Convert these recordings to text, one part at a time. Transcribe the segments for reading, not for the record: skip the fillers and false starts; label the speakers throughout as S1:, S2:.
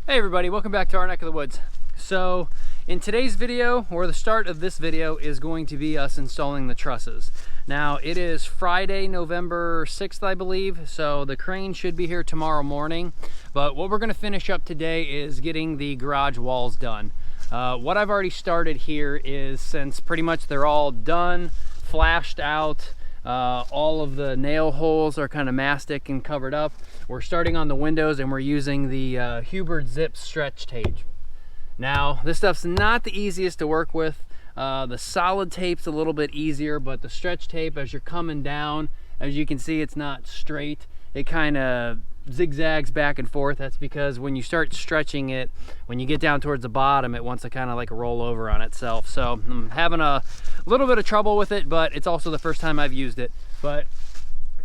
S1: Hey everybody, welcome back to our neck of the woods. So in today's video, or the start of this video, is going to be us installing the trusses. Now it is Friday, November 6th, I believe, so the crane should be here tomorrow morning. But what we're going to finish up today is getting the garage walls done. What I've already started here is, since pretty much they're all done, flashed out, all of the nail holes are kind of mastic and covered up, we're starting on the windows and we're using the Hubert Zip stretch tape. Now this stuff's not the easiest to work with. The solid tape's a little bit easier, but the stretch tape, as you're coming down, as you can see, it's not straight. It kind of zigzags back and forth. That's because when you start stretching it, when you get down towards the bottom, it wants to kind of like roll over on itself. So I'm having a little bit of trouble with it, but it's also the first time I've used it. But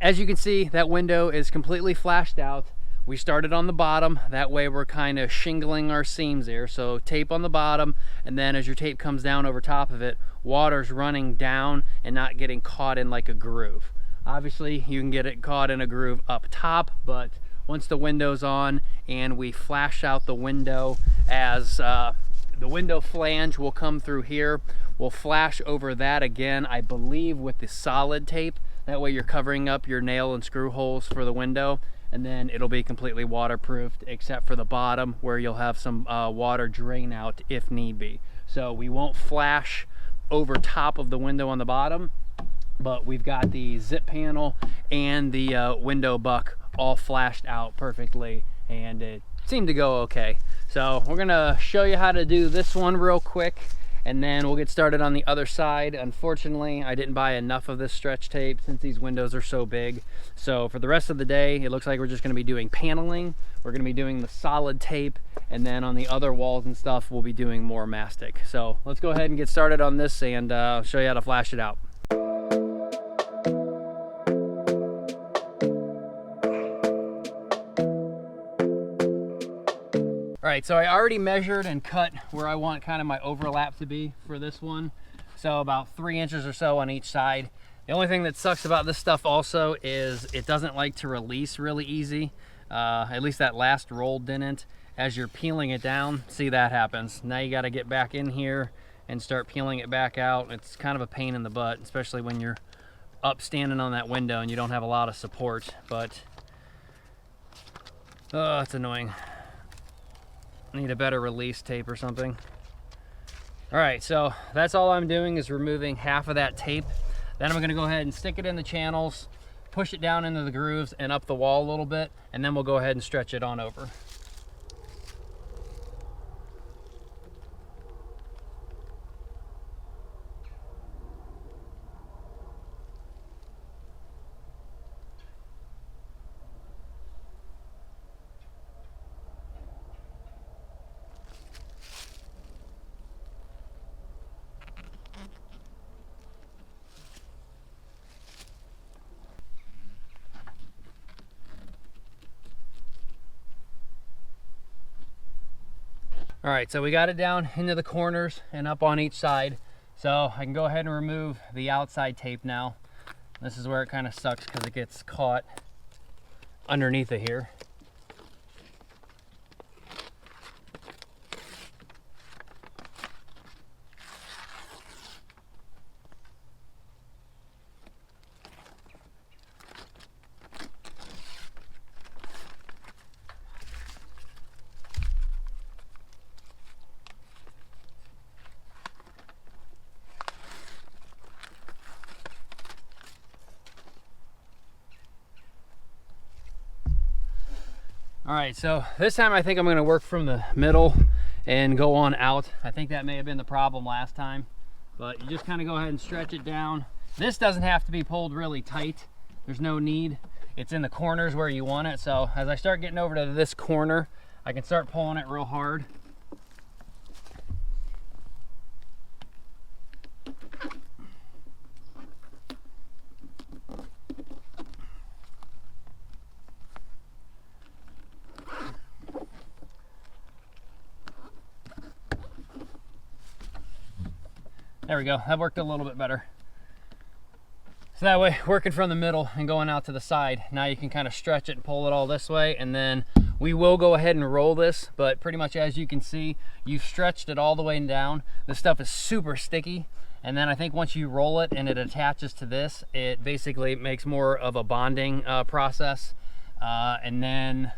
S1: as you can see, that window is completely flashed out. We started on the bottom, that way we're kind of shingling our seams there. So tape on the bottom, and then as your tape comes down over top of it, water's running down and not getting caught in like a groove. Obviously you can get it caught in a groove up top, but once the window's on and we flash out the window, as the window flange will come through here, we'll flash over that again, I believe with the solid tape. That way you're covering up your nail and screw holes for the window, and then it'll be completely waterproofed except for the bottom where you'll have some water drain out if need be. So we won't flash over top of the window on the bottom, but we've got the zip panel and the window buck all flashed out perfectly, and it seemed to go okay. So we're gonna show you how to do this one real quick, and then we'll get started on the other side. Unfortunately, I didn't buy enough of this stretch tape since these windows are so big. So for the rest of the day, it looks like we're just gonna be doing paneling. We're gonna be doing the solid tape, and then on the other walls and stuff, we'll be doing more mastic. So let's go ahead and get started on this, and show you how to flash it out. All right, so I already measured and cut where I want kind of my overlap to be for this one. So about 3 inches or so on each side. The only thing that sucks about this stuff also is it doesn't like to release really easy. At least that last roll didn't. As you're peeling it down, see, that happens. Now you gotta get back in here and start peeling it back out. It's kind of a pain in the butt, especially when you're up standing on that window and you don't have a lot of support, but oh, it's annoying. Need a better release tape or something. All right, so that's all I'm doing is removing half of that tape. Then I'm gonna go ahead and stick it in the channels, push it down into the grooves and up the wall a little bit, and then we'll go ahead and stretch it on over. All right, so we got it down into the corners and up on each side. So I can go ahead and remove the outside tape now. This is where it kind of sucks because it gets caught underneath it here. All right, so this time I think I'm gonna work from the middle and go on out. I think that may have been the problem last time, but you just kind of go ahead and stretch it down. This doesn't have to be pulled really tight. There's no need. It's in the corners where you want it. So as I start getting over to this corner, I can start pulling it real hard. There we go, that worked a little bit better. So that way, working from the middle and going out to the side, now you can kind of stretch it and pull it all this way, and then we will go ahead and roll this, but pretty much as you can see, you've stretched it all the way down. This stuff is super sticky. And then I think once you roll it and it attaches to this, it basically makes more of a bonding process. And then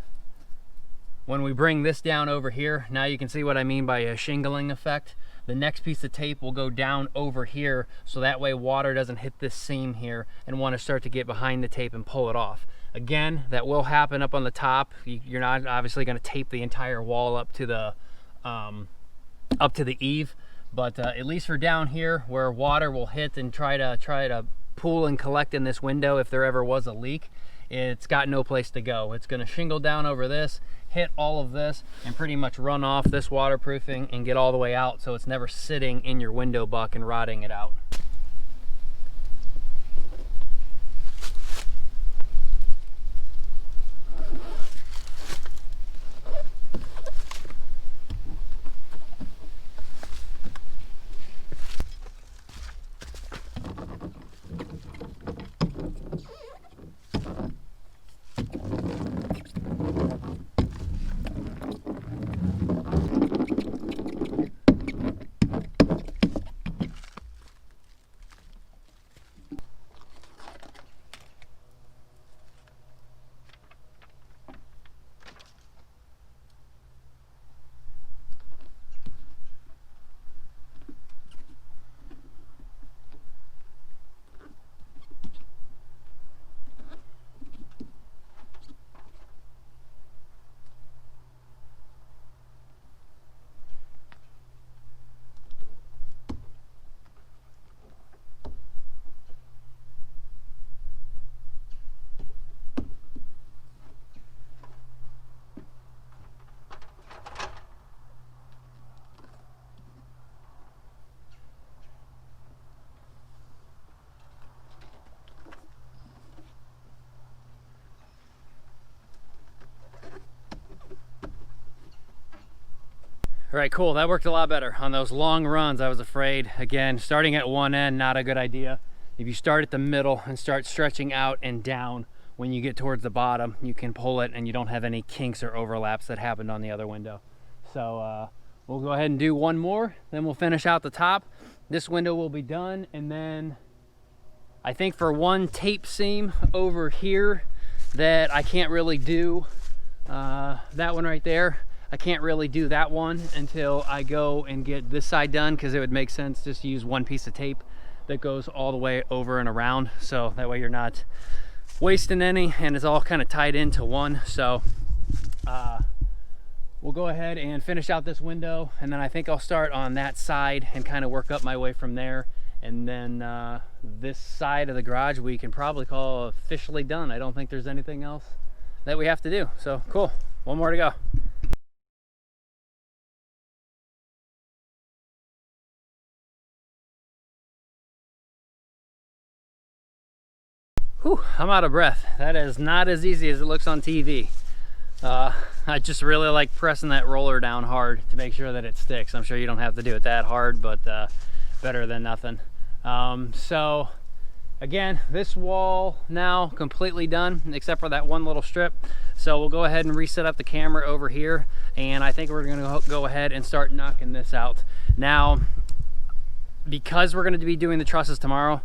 S1: when we bring this down over here, now you can see what I mean by a shingling effect. The next piece of tape will go down over here, so that way water doesn't hit this seam here and want to start to get behind the tape and pull it off. Again, that will happen up on the top. You're not obviously going to tape the entire wall up to the eave. But at least for down here where water will hit and try to pool and collect in this window if there ever was a leak, it's got no place to go. It's going to shingle down over this, hit all of this, and pretty much run off this waterproofing and get all the way out, so it's never sitting in your window buck and rotting it out. All right, cool, that worked a lot better. On those long runs, I was afraid, again, starting at one end, not a good idea. If you start at the middle and start stretching out and down, when you get towards the bottom, you can pull it and you don't have any kinks or overlaps that happened on the other window. So we'll go ahead and do one more, then we'll finish out the top. This window will be done, and then I think for one tape seam over here that I can't really do, that one right there, I can't really do that one until I go and get this side done, because it would make sense just to use one piece of tape that goes all the way over and around, so that way you're not wasting any and it's all kind of tied into one. So we'll go ahead and finish out this window, and then I think I'll start on that side and kind of work up my way from there. And then this side of the garage we can probably call officially done. I don't think there's anything else that we have to do. So cool, one more to go. Whew, I'm out of breath. That is not as easy as it looks on TV. I just really like pressing that roller down hard to make sure that it sticks. I'm sure you don't have to do it that hard, but better than nothing. So again, this wall now completely done except for that one little strip. So we'll go ahead and reset up the camera over here, and I think we're gonna go ahead and start knocking this out. Now, because we're gonna be doing the trusses tomorrow,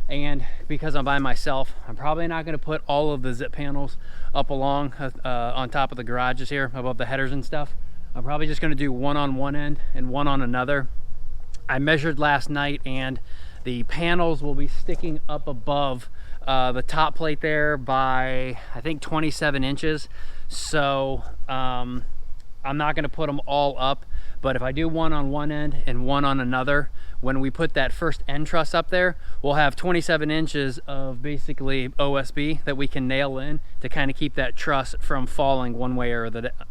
S1: and because I'm by myself, I'm probably not going to put all of the zip panels up along on top of the garages here above the headers and stuff. I'm probably just going to do one on one end and one on another. I measured last night, and the panels will be sticking up above the top plate there by I think 27 inches. So I'm not going to put them all up, but if I do one on one end and one on another, when we put that first end truss up there, we'll have 27 inches of basically OSB that we can nail in to kind of keep that truss from falling one way or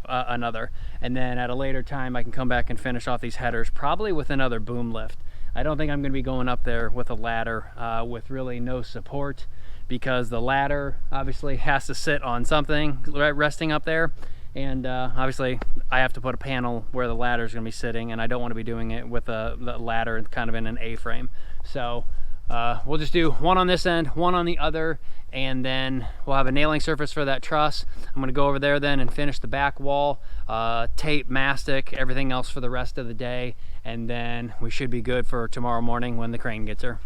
S1: another. And then at a later time, I can come back and finish off these headers, probably with another boom lift. I don't think I'm going to be going up there with a ladder with really no support, because the ladder obviously has to sit on something resting up there. And obviously I have to put a panel where the ladder is going to be sitting, and I don't want to be doing it with the ladder kind of in an A-frame. So we'll just do one on this end, one on the other, and then we'll have a nailing surface for that truss. I'm gonna go over there then and finish the back wall, tape, mastic, everything else for the rest of the day, and then we should be good for tomorrow morning when the crane gets her.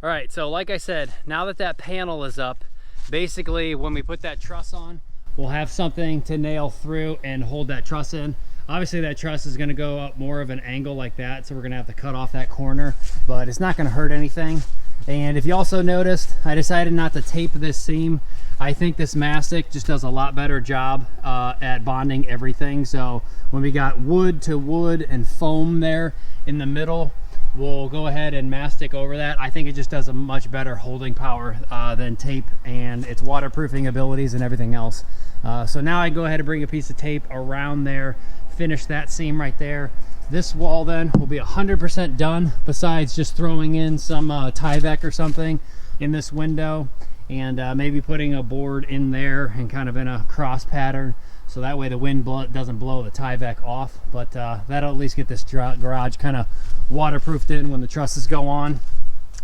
S1: All right, so like I said, now that that panel is up, basically when we put that truss on, we'll have something to nail through and hold that truss in. Obviously that truss is gonna go up more of an angle like that, so we're gonna have to cut off that corner, but it's not gonna hurt anything. And if you also noticed, I decided not to tape this seam. I think this mastic just does a lot better job at bonding everything. So when we got wood to wood and foam there in the middle, we'll go ahead and mastic over that. I think it just does a much better holding power than tape, and its waterproofing abilities and everything else. So now I go ahead and bring a piece of tape around there, finish that seam right there. This wall then will be 100% done, besides just throwing in some Tyvek or something in this window, and maybe putting a board in there and kind of in a cross pattern, so that way the wind doesn't blow the Tyvek off. But that'll at least get this garage kind of waterproofed in when the trusses go on.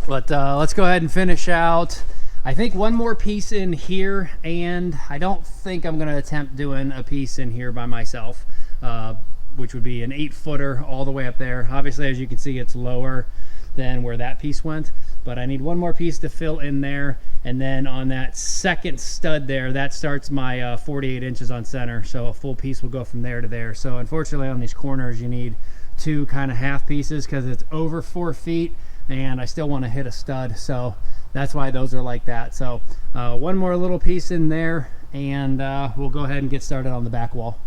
S1: But let's go ahead and finish out, I think, one more piece in here, and I don't think I'm going to attempt doing a piece in here by myself, which would be an 8-footer all the way up there. Obviously, as you can see, it's lower than where that piece went, but I need one more piece to fill in there. And then on that second stud there, that starts my 48 inches on center, so a full piece will go from there to there. So unfortunately on these corners you need 2 kind of half pieces because it's over 4 feet, and I still want to hit a stud, so that's why those are like that. So one more little piece in there, and we'll go ahead and get started on the back wall.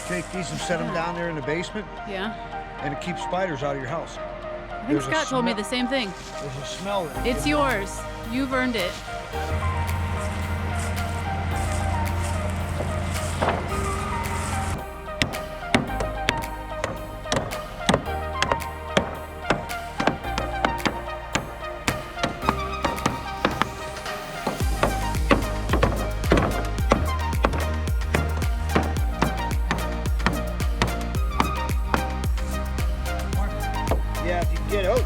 S2: take these and set them down there in the basement.
S3: Yeah.
S2: And it keeps spiders out of your house.
S3: I think Scott told me the same thing.
S2: There's a smell.
S3: It's yours. You've earned it.
S2: Yeah, if you can get out.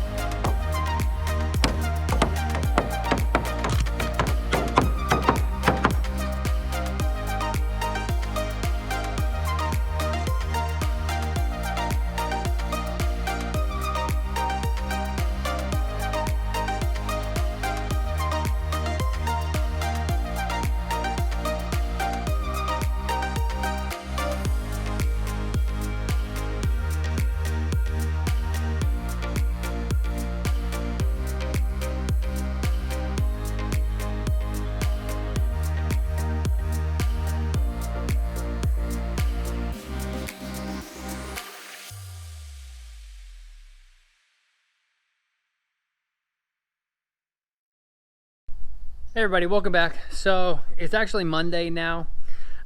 S1: Hey everybody, welcome back. So it's actually Monday now.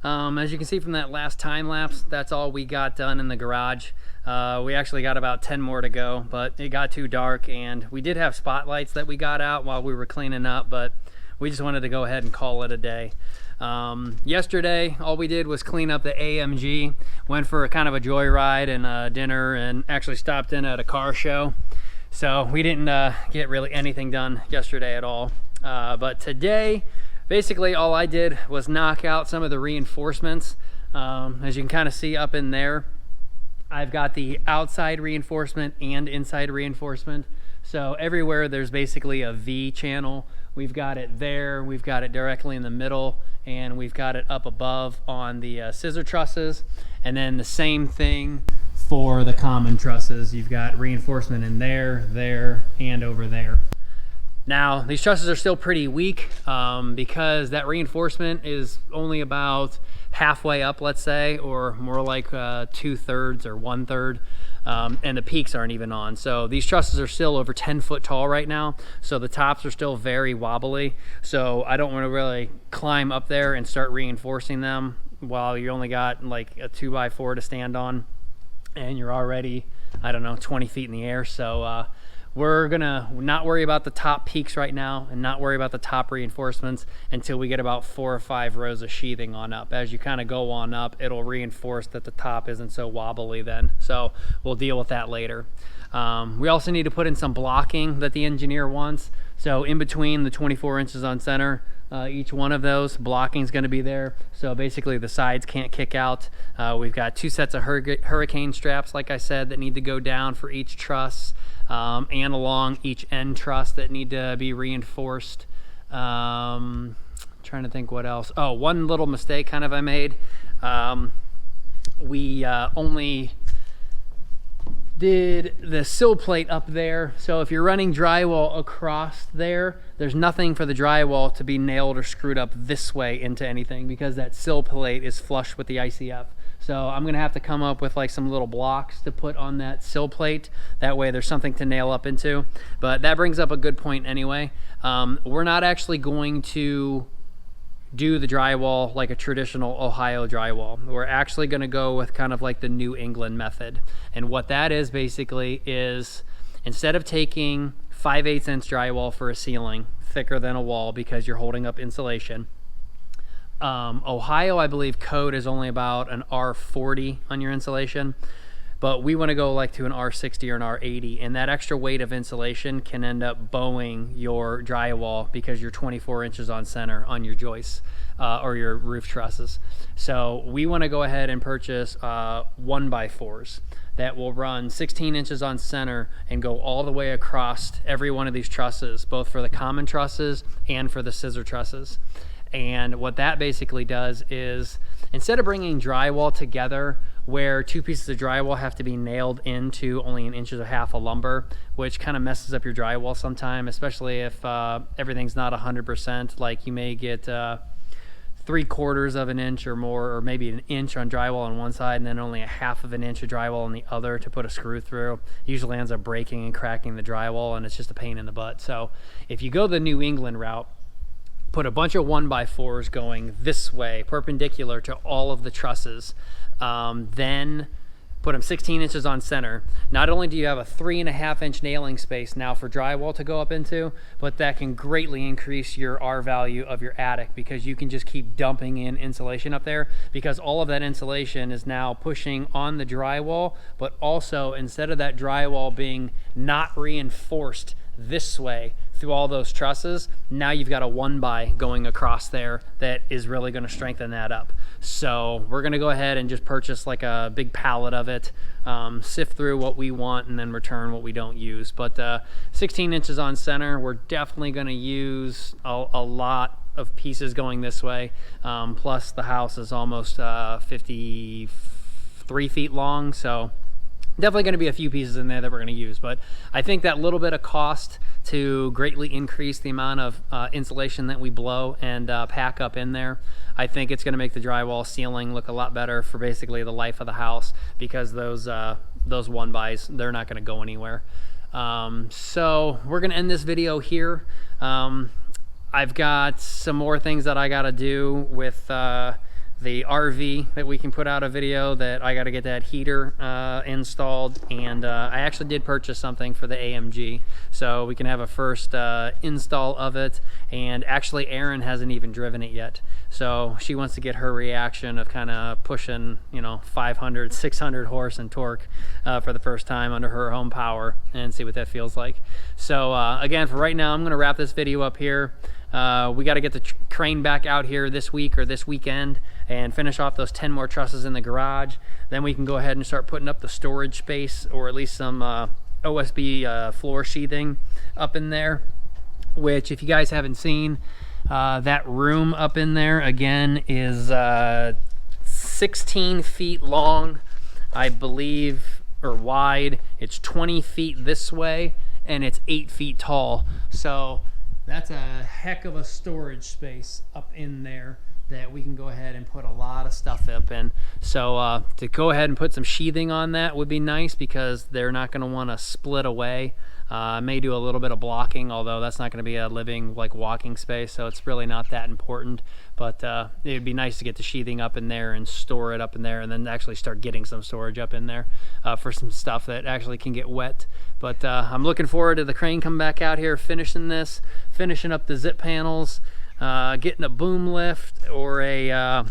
S1: As you can see from that last time lapse, that's all we got done in the garage. We actually got about 10 more to go, but it got too dark, and we did have spotlights that we got out while we were cleaning up, but we just wanted to go ahead and call it a day. Yesterday, all we did was clean up the AMG, went for a kind of a joyride and dinner, and actually stopped in at a car show. So we didn't get really anything done yesterday at all. But today, basically all I did was knock out some of the reinforcements. As you can kind of see up in there, I've got the outside reinforcement and inside reinforcement. So everywhere there's basically a V channel. We've got it there, we've got it directly in the middle, and we've got it up above on the scissor trusses. And then the same thing for the common trusses. You've got reinforcement in there, and over there. Now, these trusses are still pretty weak because that reinforcement is only about halfway up, let's say, or more like 2/3 or 1/3, and the peaks aren't even on. So these trusses are still over 10 foot tall right now, so the tops are still very wobbly. So I don't want to really climb up there and start reinforcing them while you only got like a 2x4 to stand on, and you're already, I don't know, 20 feet in the air. So we're gonna not worry about the top peaks right now and not worry about the top reinforcements until we get about 4 or 5 rows of sheathing on up. As you kind of go on up, it'll reinforce that the top isn't so wobbly then. So we'll deal with that later. We also need to put in some blocking that the engineer wants. So in between the 24 inches on center, each one of those blocking is going to be there. So basically the sides can't kick out. We've got 2 sets of hurricane straps, like I said, that need to go down for each truss. And along each end truss that need to be reinforced. Trying to think what else. Oh, one little mistake kind of I made. We only did the sill plate up there. So if you're running drywall across there, there's nothing for the drywall to be nailed or screwed up this way into anything because that sill plate is flush with the ICF. So I'm gonna have to come up with like some little blocks to put on that sill plate. That way there's something to nail up into. But that brings up a good point anyway. We're not actually going to do the drywall like a traditional Ohio drywall. We're actually gonna go with kind of like the New England method. And what that is basically is, instead of taking 5/8 inch drywall for a ceiling, thicker than a wall because you're holding up insulation, Ohio, I believe code is only about an R40 on your insulation, but we want to go like to an R60 or an R80, and that extra weight of insulation can end up bowing your drywall because you're 24 inches on center on your joists or your roof trusses. So we want to go ahead and purchase 1x4s that will run 16 inches on center and go all the way across every one of these trusses, both for the common trusses and for the scissor trusses. And what that basically does is, instead of bringing drywall together where 2 pieces of drywall have to be nailed into only 1.5 inches of lumber, which kind of messes up your drywall sometime, especially if everything's not 100%. Like you may get 3/4 of an inch or more, or maybe an inch on drywall on one side and then only a 1/2 of an inch of drywall on the other to put a screw through. Usually ends up breaking and cracking the drywall, and it's just a pain in the butt. So if you go the New England route, put a bunch of 1x4s going this way, perpendicular to all of the trusses, then put them 16 inches on center. Not only do you have a 3.5 inch nailing space now for drywall to go up into, but that can greatly increase your R value of your attic, because you can just keep dumping in insulation up there, because all of that insulation is now pushing on the drywall, but also instead of that drywall being not reinforced this way through all those trusses, now you've got a 1x going across there that is really going to strengthen that up. So we're going to go ahead and just purchase like a big pallet of it, sift through what we want and then return what we don't use. But 16 inches on center, we're definitely going to use a lot of pieces going this way. Plus the house is almost 53 feet long, so definitely going to be a few pieces in there that we're going to use. But I think that little bit of cost to greatly increase the amount of insulation that we blow and pack up in there, I think it's going to make the drywall ceiling look a lot better for basically the life of the house, because those 1x, they're not going to go anywhere. So we're going to end this video here. I've got some more things that I got to do with the RV that we can put out a video, that I got to get that heater installed, and I actually did purchase something for the AMG, so we can have a first install of it. And actually Erin hasn't even driven it yet, so she wants to get her reaction of kind of pushing, you know, 500, 600 horse and torque for the first time under her home power, and see what that feels like. So again, for right now, I'm going to wrap this video up here. We got to get the crane back out here this week or this weekend and finish off those 10 more trusses in the garage. Then we can go ahead and start putting up the storage space, or at least some OSB floor sheathing up in there, which, if you guys haven't seen, that room up in there again is 16 feet long, I believe, or wide. It's 20 feet this way, and it's 8 feet tall. So that's a heck of a storage space up in there that we can go ahead and put a lot of stuff up in. So to go ahead and put some sheathing on that would be nice, because they're not going to want to split away. I may do a little bit of blocking, although that's not going to be a living, like, walking space, so it's really not that important. But it would be nice to get the sheathing up in there and store it up in there, and then actually start getting some storage up in there for some stuff that actually can get wet. But I'm looking forward to the crane coming back out here, finishing this, finishing up the zip panels, getting a boom lift, or a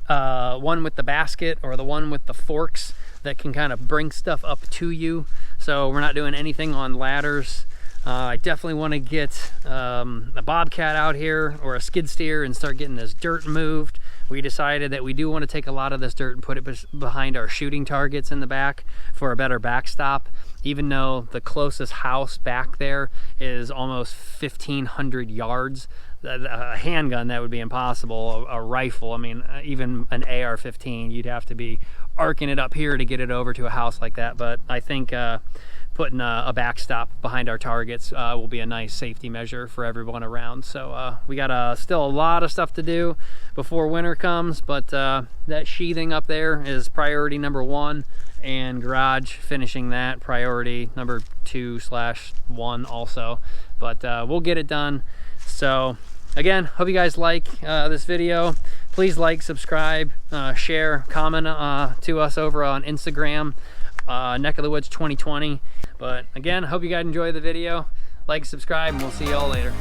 S1: one with the basket, or the one with the forks that can kind of bring stuff up to you, so we're not doing anything on ladders. I definitely want to get a bobcat out here, or a skid steer, and start getting this dirt moved. We decided that we do want to take a lot of this dirt and put it behind our shooting targets in the back for a better backstop, even though the closest house back there is almost 1,500 yards. A handgun, that would be impossible. A rifle, I mean, even an AR-15, you'd have to be arcing it up here to get it over to a house like that. But I think putting a backstop behind our targets will be a nice safety measure for everyone around. So we got still a lot of stuff to do before winter comes, but that sheathing up there is priority number 1, and garage, finishing that, priority number 2/1 also. But we'll get it done. So again, hope you guys like this video. Please like, subscribe, share, comment to us over on Instagram, NeckofTheWoods 2020. But again, hope you guys enjoy the video. Like, subscribe, and we'll see y'all later.